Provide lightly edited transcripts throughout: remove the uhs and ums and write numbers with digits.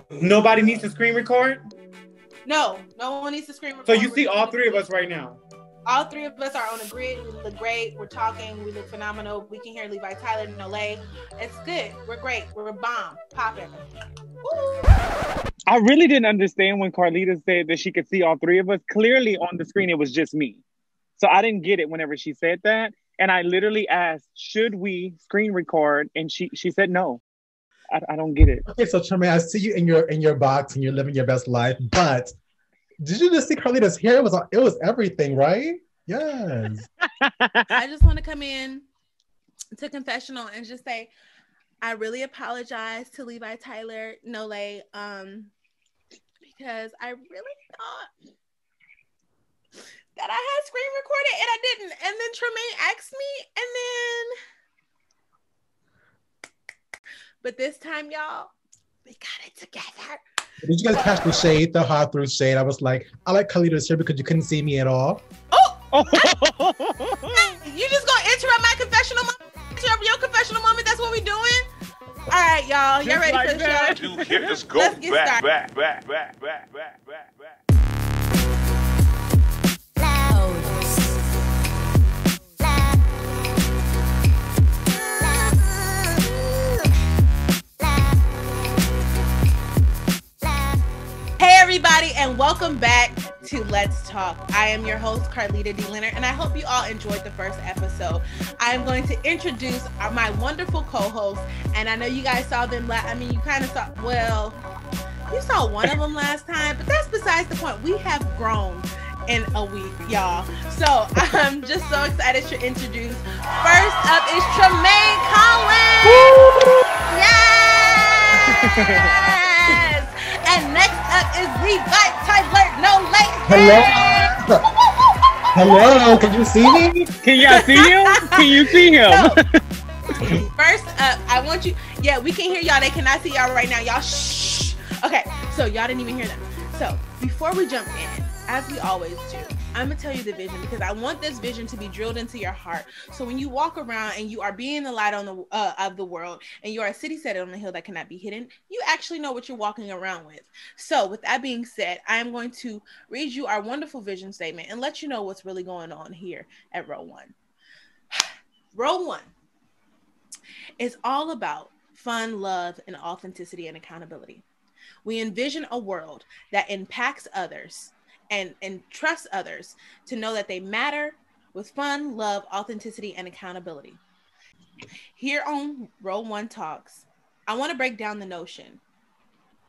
Nobody needs to screen record? No one needs to screen record. So you see all three of us right now? All three of us are on a grid. We look great. We're talking. We look phenomenal. We can hear Levi Tyler, Nole. It's good. We're great. We're bomb. Popping. I really didn't understand when Carlita said that she could see all three of us. Clearly on the screen, it was just me. So I didn't get it whenever she said that. And I literally asked, should we screen record? And she said no. I don't get it. Okay, so Tremaine, I see you in your box and you're living your best life, but did you just see Carlita's hair? It was everything, right? Yes. I just want to come in to confessional and just say I really apologize to Levi Tyler, Nole, because I really thought that I had screen recorded and I didn't. And then Tremaine asked me, and then, but this time, y'all, we got it together. Did you guys catch the shade, the hot through shade? I was like, I like Carlita's hair because you couldn't see me at all. You just gonna interrupt my confessional moment? Interrupt your confessional moment? That's what we doing? All right, y'all. Y'all ready for the show? Let's go back. Hey everybody, and welcome back to Let's Talk. I am your host, Carlita D. Leonard, and I hope you all enjoyed the first episode. I am going to introduce my wonderful co-hosts, and I know you guys saw them you kind of saw, well, you saw one of them last time, but that's besides the point. We have grown in a week, y'all. So I'm just so excited to introduce. First up is Tremaine Collins. Yes! And next up is Levi Tyler. Hello. Hello. Can you see me? Can y'all see him? Can you see him? No. First up, I want you. Yeah, we can hear y'all. They cannot see y'all right now. Y'all shh. Okay, so y'all didn't even hear them. So before we jump in, as we always do, I'm gonna tell you the vision because I want this vision to be drilled into your heart. So when you walk around and you are being the light on the of the world, and you are a city set on the hill that cannot be hidden, you actually know what you're walking around with. So with that being said, I am going to read you our wonderful vision statement and let you know what's really going on here at Row One. Row One is all about fun, love, and authenticity and accountability. We envision a world that impacts others and trust others to know that they matter with fun, love, authenticity, and accountability. Here on Row One Talks, I want to break down the notion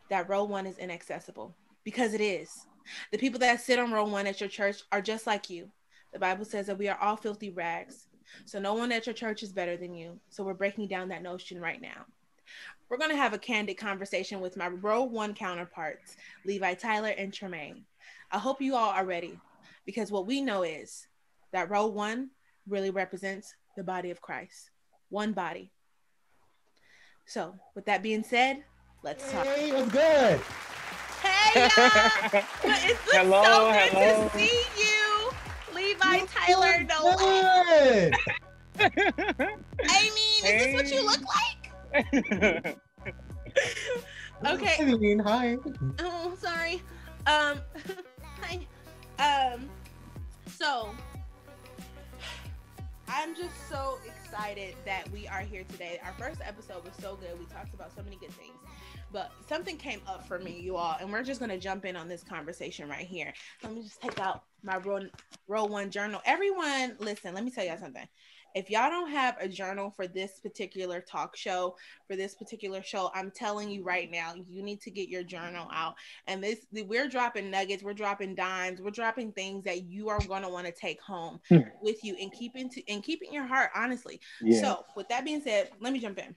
that Row One is inaccessible, because it is. The people that sit on Row One at your church are just like you. The Bible says that we are all filthy rags. So no one at your church is better than you. So we're breaking down that notion right now. We're going to have a candid conversation with my Row One counterparts, Levi Tyler and Tremaine. I hope you all are ready, because what we know is that Row One really represents the body of Christ. One body. So with that being said, let's talk. Hey, what's good? Hey, y'all. It's so good to see you, Levi Tyler. Good. I mean, is this what you look like? Okay. I mean, hi. Oh, sorry. Hi. So I'm just so excited that we are here today. Our first episode was so good. We talked about so many good things, but something came up for me, you all, and we're just going to jump in on this conversation right here. Let me just take out my Row One journal. Everyone, listen, let me tell y'all something. If y'all don't have a journal for this particular talk show, for this particular show, I'm telling you right now, you need to get your journal out. And we're dropping nuggets, we're dropping dimes, we're dropping things that you are going to want to take home with you and keep in your heart, honestly. Yeah. So with that being said, let me jump in.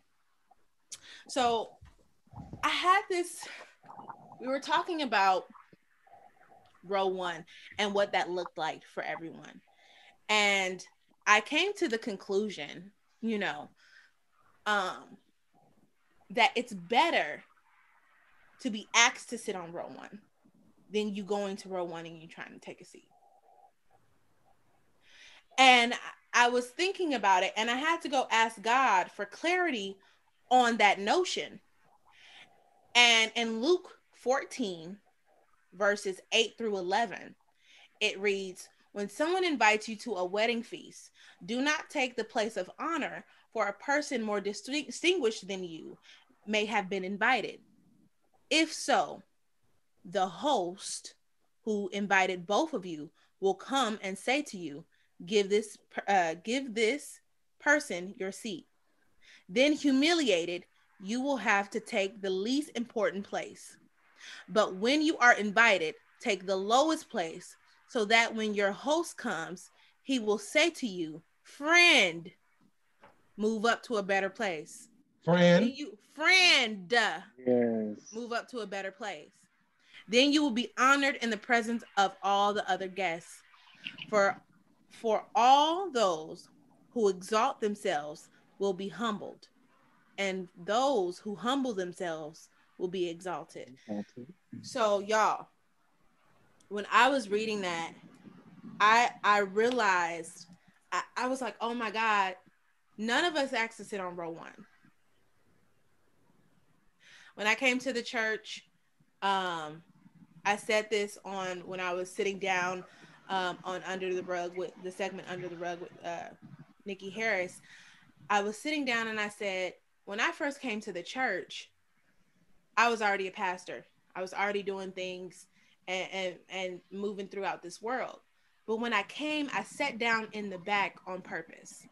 So I had we were talking about Row One and what that looked like for everyone. And I came to the conclusion, that it's better to be asked to sit on Row One than you going to Row One and you trying to take a seat. And I was thinking about it, and I had to go ask God for clarity on that notion. And in Luke 14, verses 8 through 11, it reads, when someone invites you to a wedding feast, do not take the place of honor, for a person more distinguished than you may have been invited. If so, the host who invited both of you will come and say to you, give this person your seat. Then, humiliated, you will have to take the least important place. But when you are invited, take the lowest place, so that when your host comes, he will say to you, friend, move up to a better place. Friend. Friend, Yes. move up to a better place. Then you will be honored in the presence of all the other guests. For all those who exalt themselves will be humbled, and those who humble themselves will be exalted. So, y'all, when I was reading that, I realized, I was like, oh my God, none of us asked to sit on row one. When I came to the church, I said this on when I was sitting down on Under the Rug with the segment Under the Rug with Nikki Harris. I was sitting down and I said, when I first came to the church, I was already a pastor. I was already doing things and moving throughout this world. But when I came, I sat down in the back on purpose,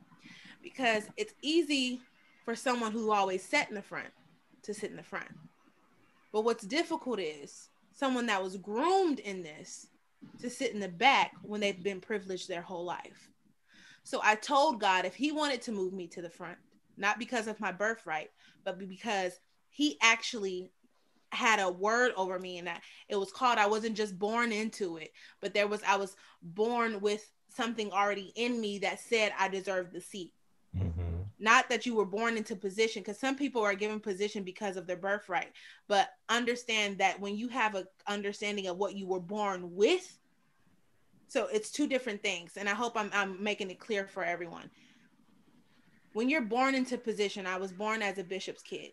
because it's easy for someone who always sat in the front to sit in the front. But what's difficult is someone that was groomed in this to sit in the back when they've been privileged their whole life. So I told God, if he wanted to move me to the front, not because of my birthright, but because he actually had a word over me, and that it was called, I wasn't just born into it, but I was born with something already in me that said I deserved the seat. Mm-hmm. Not that you were born into position, because some people are given position because of their birthright, but understand that when you have an understanding of what you were born with, so it's two different things. And I hope I'm making it clear for everyone. When you're born into position, I was born as a bishop's kid.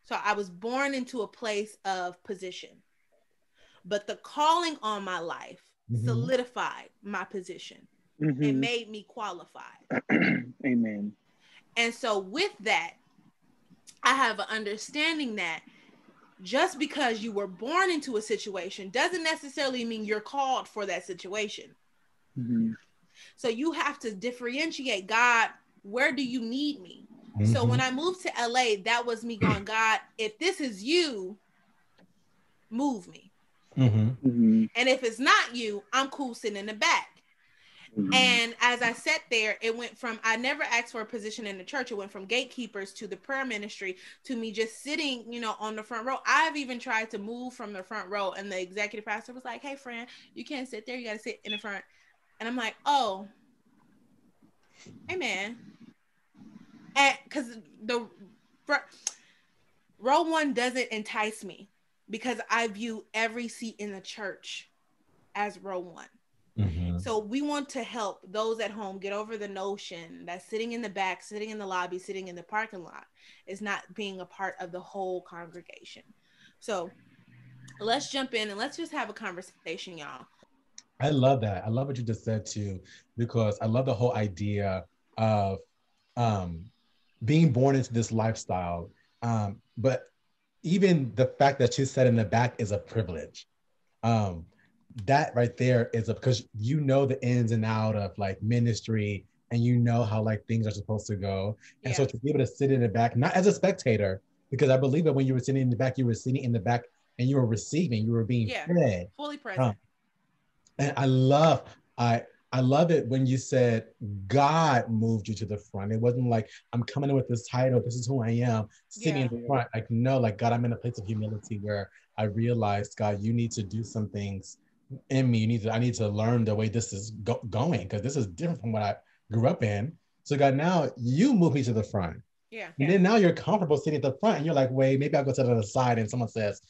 So I was born into a place of position, but the calling on my life solidified my position. It made me qualified. Amen. And so with that, I have an understanding that just because you were born into a situation doesn't necessarily mean you're called for that situation. Mm-hmm. So you have to differentiate, God, where do you need me? Mm-hmm. So when I moved to LA, that was me going, God, if this is you, move me. Mm-hmm. Mm-hmm. And if it's not you, I'm cool sitting in the back. Mm-hmm. And as I sat there, it went from, I never asked for a position in the church. It went from gatekeepers to the prayer ministry to me just sitting, on the front row. I've even tried to move from the front row, and the executive pastor was like, hey, friend, you can't sit there. You got to sit in the front. And I'm like, oh, amen. And because the row one doesn't entice me, because I view every seat in the church as row one. Mm-hmm. So we want to help those at home get over the notion that sitting in the back, sitting in the lobby, sitting in the parking lot is not being a part of the whole congregation. So let's jump in and let's just have a conversation, y'all. I love that. I love what you just said too, because I love the whole idea of being born into this lifestyle. But even the fact that you sat in the back is a privilege. That right there is because the ins and out of like ministry, and how like things are supposed to go. And so to be able to sit in the back, not as a spectator, because I believe that when you were sitting in the back, you were sitting in the back and you were receiving, you were being fed. Fully present. And I love it when you said God moved you to the front. It wasn't like, I'm coming in with this title, this is who I am, sitting in the front. Like, no, like, God, I'm in a place of humility where I realized, God, you need to do some things in me. I need to learn the way this is going, because this is different from what I grew up in. So God, now you move me to the front. Yeah. And then now you're comfortable sitting at the front, and you're like, wait, maybe I'll go to the other side. And someone says,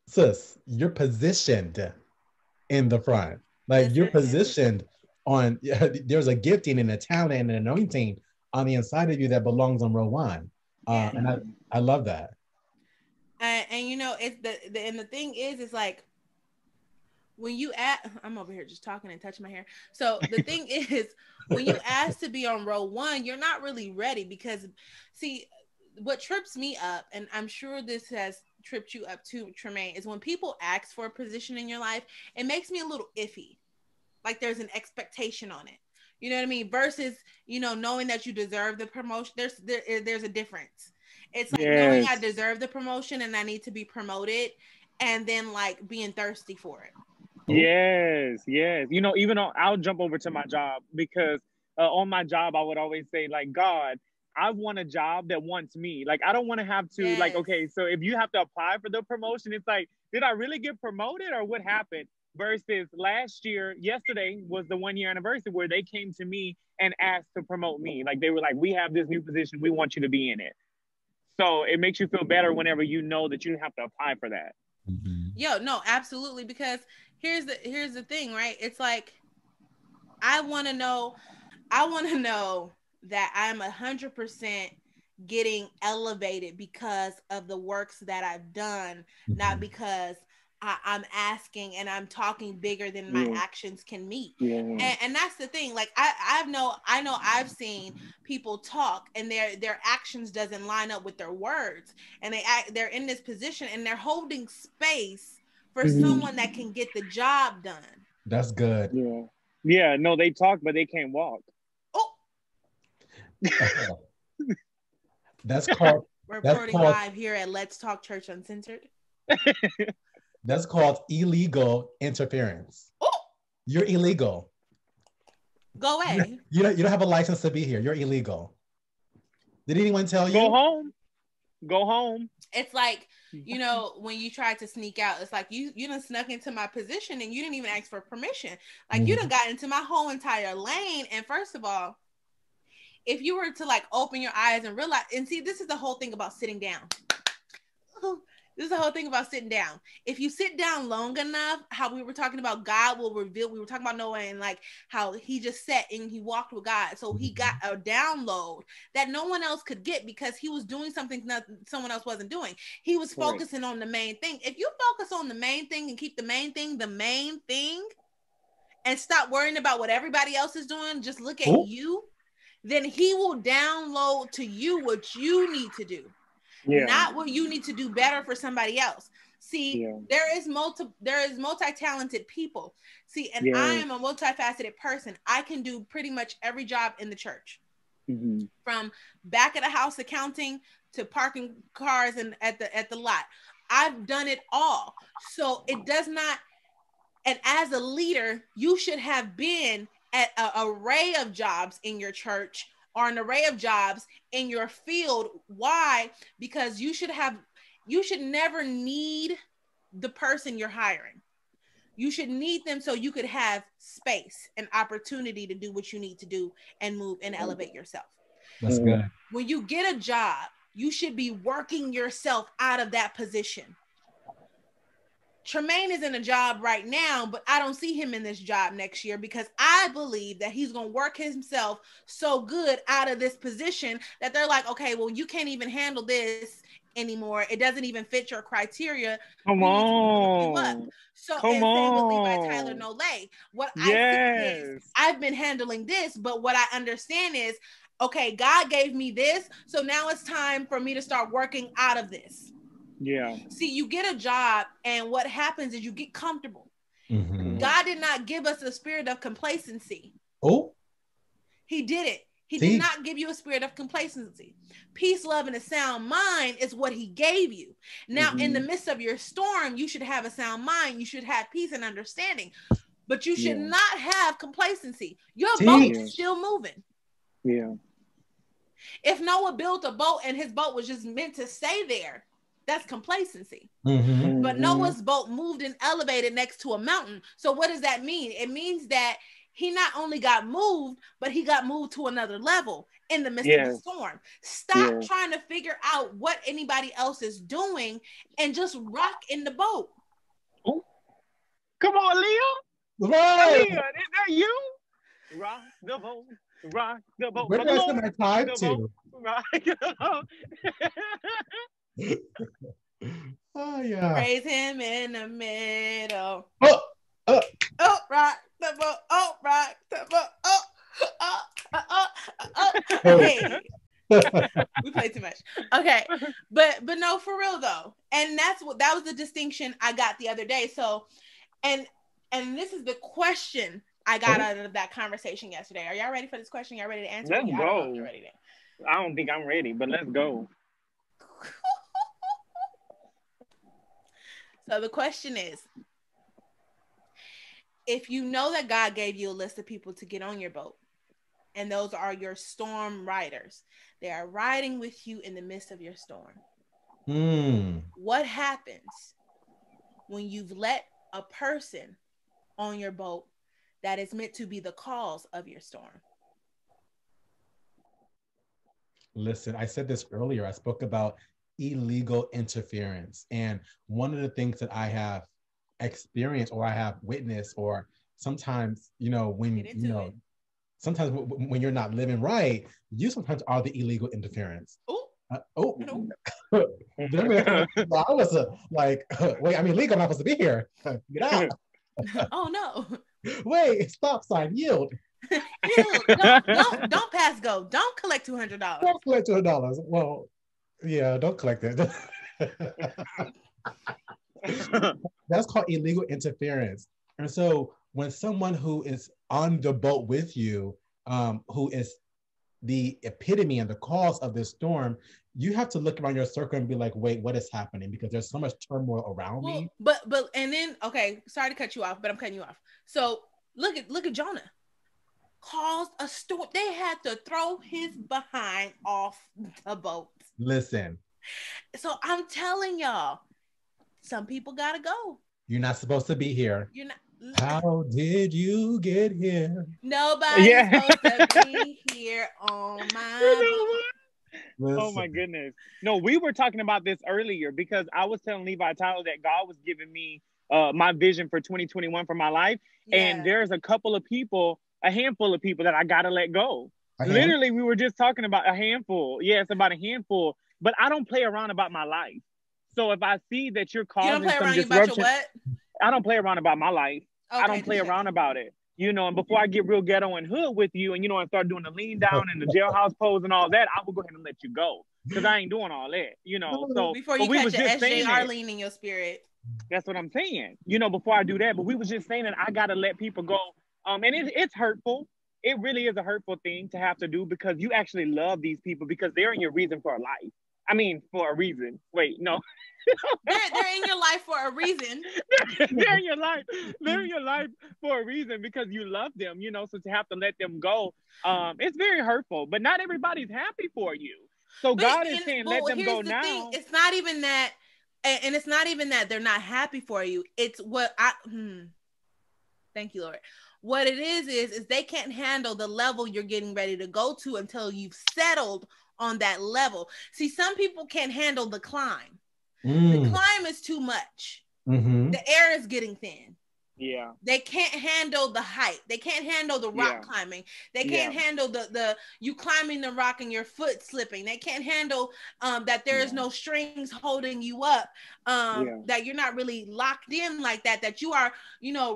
sis, you're positioned in the front. Like, you're positioned on, there's a gifting and a talent and an anointing on the inside of you that belongs on row one. And I love that. And you know, it's the thing is, it's like when you I'm over here just talking and touching my hair. So the thing is, when you ask to be on row one, you're not really ready because, see, what trips me up, and I'm sure this has tripped you up too, Tremaine, is when people ask for a position in your life, it makes me a little iffy. Like there's an expectation on it. You know what I mean? Versus, you know, knowing that you deserve the promotion. There's a difference. It's like knowing I Yes. deserve the promotion and I need to be promoted, and then like being thirsty for it. Yes, yes. You know, even on, I'll jump over to my job because on my job, I would always say, like, God, I want a job that wants me. Like, I don't want to have to, like, Yes. okay, so if you have to apply for the promotion, it's like, did I really get promoted or what happened? Versus last year, yesterday was the 1 year anniversary where they came to me and asked to promote me. Like, they were like, we have this new position, we want you to be in it. So it makes you feel better whenever you know that you have to apply for that. Yo, no, absolutely. Because here's the thing, right? It's like I want to know that I'm 100% getting elevated because of the works that I've done, not because I'm asking and I'm talking bigger than my actions can meet. And that's the thing. Like I know I've seen people talk and their actions doesn't line up with their words, and they're in this position and they're holding space for someone that can get the job done. That's good. Yeah. Yeah, no, they talk, but they can't walk. Oh, That's called reporting live here at Let's Talk Church Uncensored. That's called illegal interference. Oh, you're illegal. Go away. You don't have a license to be here. You're illegal. Did anyone tell you? Go home. Go home. It's like, you know, when you try to sneak out, it's like you done snuck into my position and you didn't even ask for permission. Like you done got into my whole entire lane. And first of all, if you were to like open your eyes and realize, and see, this is the whole thing about sitting down. This is the whole thing about sitting down. If you sit down long enough, how we were talking about God will reveal, we were talking about Noah and like how he just sat and he walked with God. So he got a download that no one else could get because he was doing something that someone else wasn't doing. He was focusing on the main thing. If you focus on the main thing and keep the main thing, and stop worrying about what everybody else is doing, just look at you, then he will download to you what you need to do. Not what you need to do better for somebody else. See, there is multi-talented people. See, and I am a multifaceted person. I can do pretty much every job in the church. From back of the house accounting to parking cars and at the lot. I've done it all. So it does not, and as a leader, you should have been at an array of jobs in your church or an array of jobs in your field. Why? Because you should never need the person you're hiring. You should need them so you could have space and opportunity to do what you need to do and move and elevate yourself. That's good. When you get a job, you should be working yourself out of that position. Tremaine is in a job right now, but I don't see him in this job next year because I believe that he's going to work himself so good out of this position that they're like, okay, well, you can't even handle this anymore. It doesn't even fit your criteria. Come on. So, and same with Levi Tyler Nole. What I see is I've been handling this, but what I understand is, okay, God gave me this, so now it's time for me to start working out of this. Yeah. See, you get a job, and what happens is you get comfortable. God did not give us a spirit of complacency. Oh, he didn't. He did not give you a spirit of complacency. Peace, love, and a sound mind is what he gave you. Now, in the midst of your storm, you should have a sound mind. You should have peace and understanding, but you should not have complacency. Your boat is still moving. Yeah. If Noah built a boat and his boat was just meant to stay there, that's complacency. But Noah's boat moved and elevated next to a mountain. So what does that mean? It means that he not only got moved, but he got moved to another level in the midst of the storm. Stop trying to figure out what anybody else is doing and just rock in the boat. Oh. Come on, Leah. Right. Leah, is that you? Rock the boat. Rock the boat. Where did I send my time to? Rock the boat. Oh yeah. Praise him in the middle. Oh, Oh, rock the boat. Oh, rock the boat. Oh, oh, oh, oh, oh. Hey, we play too much. Okay, but no, for real though, and that was the distinction I got the other day. So, and this is the question I got out of that conversation yesterday. Are y'all ready for this question? Y'all ready to answer? Let's I don't know if you're ready to. I don't think I'm ready, but let's go. So the question is, if you know that God gave you a list of people to get on your boat, and those are your storm riders, they are riding with you in the midst of your storm. What happens when you've let a person on your boat that is meant to be the cause of your storm? Listen, I said this earlier. I spoke about illegal interference. And one of the things that I have experienced or I have witnessed, or sometimes, sometimes when you're not living right, you sometimes are the illegal interference. I was wait, I'm illegal. I'm not supposed to be here. Get out. Oh no. Wait, stop sign, yield. Yield. Don't pass go. Don't collect $200. Don't collect $200. Well, yeah, don't collect it. That's called illegal interference. And so when someone who is on the boat with you, who is the epitome and the cause of this storm, you have to look around your circle and be like, wait, what is happening? Because there's so much turmoil around me. But and then, okay, sorry to cut you off, but I'm cutting you off. So look at Jonah. Caused a storm. They had to throw his behind off the boat. Listen. So I'm telling y'all, some people gotta go. You're not supposed to be here. You're not. How did you get here? Nobody's supposed to be here on my boat. Oh my goodness. No, we were talking about this earlier because I was telling Levi Tyler that God was giving me my vision for 2021 for my life. Yeah. And there's a handful of people that I gotta let go. Literally, we were just talking about a handful. Yeah, it's about a handful. But I don't play around about my life. So if I see that you're causing some disruption, I don't play around about my life. Okay, I don't play around about it. And before I get real ghetto and hood with you and, and start doing the lean down and the jailhouse pose and all that, I will go ahead and let you go. Because I ain't doing all that, So before you catch an SJ Arlene in your spirit. That's what I'm saying. Before I do that. But we was just saying that I got to let people go. And it's hurtful. It really is a hurtful thing to have to do because you actually love these people because they're in your reason for a life. I mean, for a reason. Wait, no. they're in your life for a reason. They're in your life. They're in your life for a reason because you love them, So to have to let them go, it's very hurtful. But not everybody's happy for you. So God is saying, let them go now. Thing. It's not even that, and it's not even that they're not happy for you. It's what Thank you, Lord. What it is they can't handle the level you're getting ready to go to until you've settled on that level. See, some people can't handle the climb. The climb is too much. The air is getting thin. Yeah. They can't handle the height. They can't handle the rock climbing. They can't handle the you climbing the rock and your foot slipping. They can't handle that there is no strings holding you up. That you're not really locked in like that. That you are,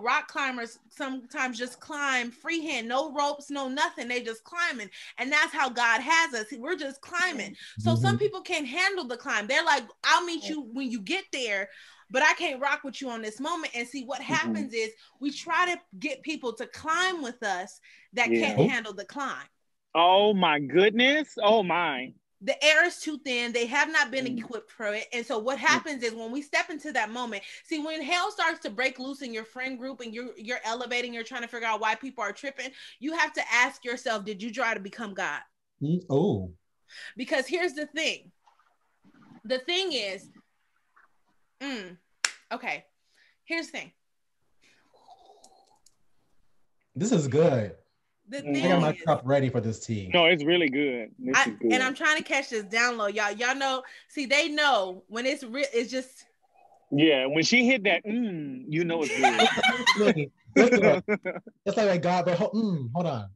rock climbers sometimes just climb freehand, no ropes, no nothing. They just climbing. And that's how God has us. We're just climbing. So some people can't handle the climb. They're like, I'll meet you when you get there, but I can't rock with you on this moment. And see, what happens is we try to get people to climb with us that can't handle the climb. Oh my goodness. Oh my. The air is too thin. They have not been equipped for it. And so what happens is when we step into that moment, see, when hell starts to break loose in your friend group and you're elevating, you're trying to figure out why people are tripping, you have to ask yourself, did you try to become God? Oh. Because here's the thing. The thing is, okay, here's the thing. This is good. The thing I got my cup ready for this tea. No, it's really good. This is good. And I'm trying to catch this download. Y'all know, see, they know when it's real, it's just. Yeah, when she hit that, it's good. It's like God, but hold on.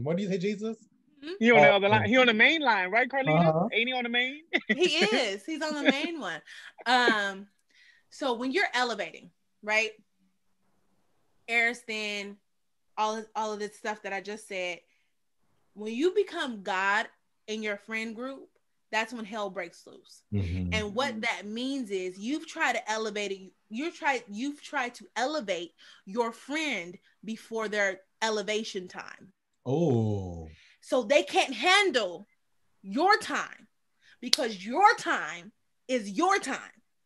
What do you say, Jesus? He on the other line. He on the main line, right, Carlita? Uh-huh. Ain't he on the main? He is. He's on the main one. So when you're elevating, right? Ariston, all of this stuff that I just said, when you become God in your friend group, that's when hell breaks loose. Mm-hmm. And what that means is you've tried to elevate it. You've tried to elevate your friend before their elevation time. Oh. So they can't handle your time because your time is your time.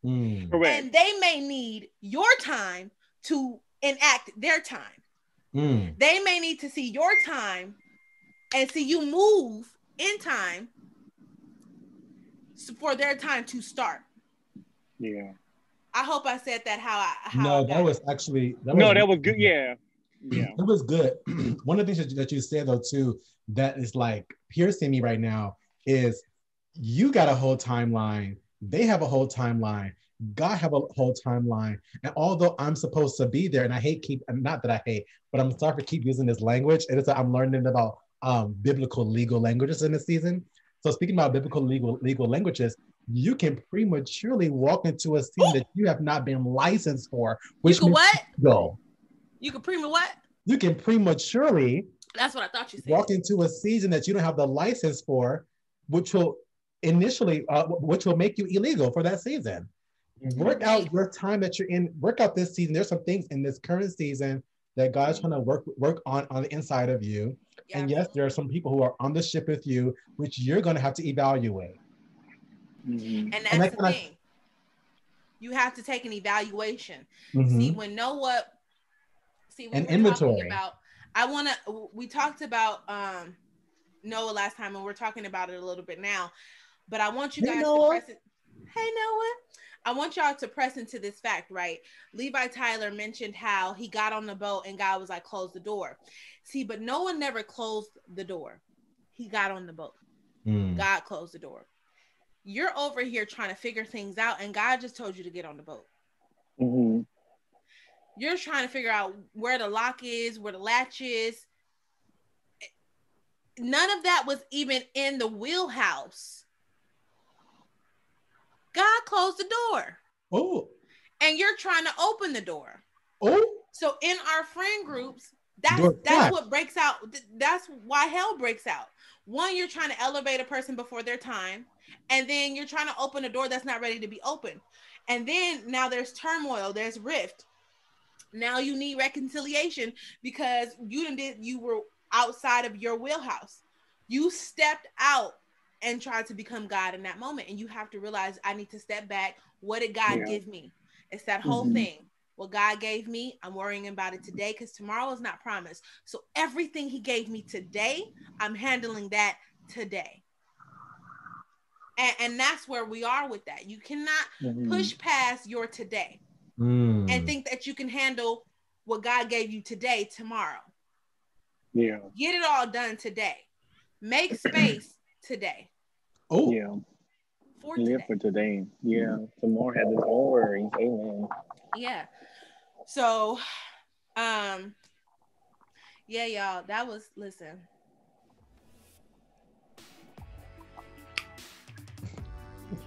Mm. Correct. And they may need your time to enact their time. Mm. They may need to see your time and see you move in time for their time to start. Yeah. I hope I said that how No, I that was actually that was good. Yeah. Yeah. It was good. One of the things that you said though too that is like piercing me right now is you got a whole timeline. They have a whole timeline. God have a whole timeline. And although I'm supposed to be there, and I hate not that I hate, but I'm sorry for keep using this language. And it's I'm learning about biblical legal languages in this season. So speaking about biblical legal languages, you can prematurely walk into a season that you have not been licensed for. Which you can what? Go. You can what? You can prematurely. That's what I thought you said. Walk into a season that you don't have the license for, which will initially, which will make you illegal for that season. Work out your time that you're in. Work out this season. There's some things in this current season that God's trying to work on the inside of you. Yeah. And yes, there are some people who are on the ship with you, which you're going to have to evaluate. Mm-hmm. And that's the thing. You have to take an evaluation. Mm-hmm. See, when an inventory. We talked about Noah last time, and we're talking about it a little bit now. But I want you guys to press it. Hey, Noah. I want y'all to press into this fact, right? Levi Tyler mentioned how he got on the boat and God was like, close the door. See, but Noah never closed the door. He got on the boat. God closed the door. You're over here trying to figure things out, and God just told you to get on the boat. Mm-hmm. You're trying to figure out where the lock is, where the latch is. None of that was even in the wheelhouse. God closed the door. Oh. And you're trying to open the door. Oh. So in our friend groups, that's what breaks out. That's why hell breaks out. One, you're trying to elevate a person before their time. And then you're trying to open a door that's not ready to be opened. And then now there's turmoil, there's rift. Now you need reconciliation because you were outside of your wheelhouse. You stepped out and tried to become God in that moment. And you have to realize, I need to step back. What did God give me? It's that whole thing. What God gave me, I'm worrying about it today because tomorrow is not promised. So everything he gave me today, I'm handling that today. And that's where we are with that. You cannot push past your today and think that you can handle what God gave you today, tomorrow. Yeah. Get it all done today. Make space today. Oh. Yeah. For today. Yeah. Tomorrow has its own worries. Amen. Yeah. So, yeah, y'all, that was, listen.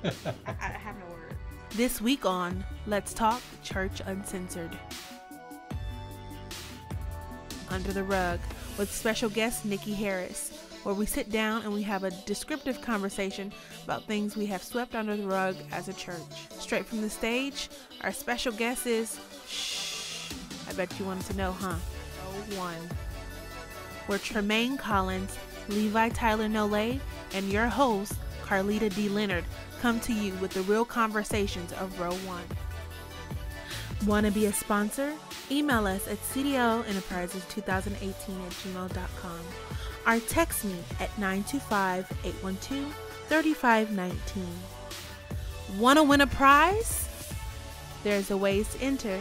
I have no words. This week on Let's Talk Church Uncensored. Under the Rug with special guest Nikki Harris, where we sit down and we have a descriptive conversation about things we have swept under the rug as a church. Straight from the stage, our special guest is, I bet you wanted to know, huh? One. Where Tremaine Collins, Levi Tyler Nole, and your host, Carlita D. Leonard, come to you with the real conversations of Row 1. Want to be a sponsor? Email us at cdoenterprises2018@gmail.com or text me at 925-812-3519. Want to win a prize? There's a ways to enter.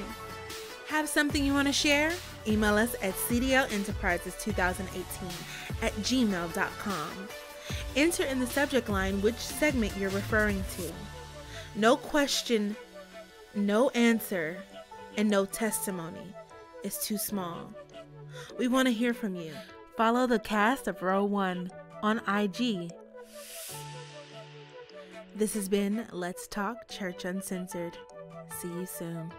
Have something you want to share? Email us at cdoenterprises2018@gmail.com. Enter in the subject line which segment you're referring to. No question, no answer, and no testimony is too small. We want to hear from you. Follow the cast of Row 1 on IG. This has been Let's Talk Church Uncensored. See you soon.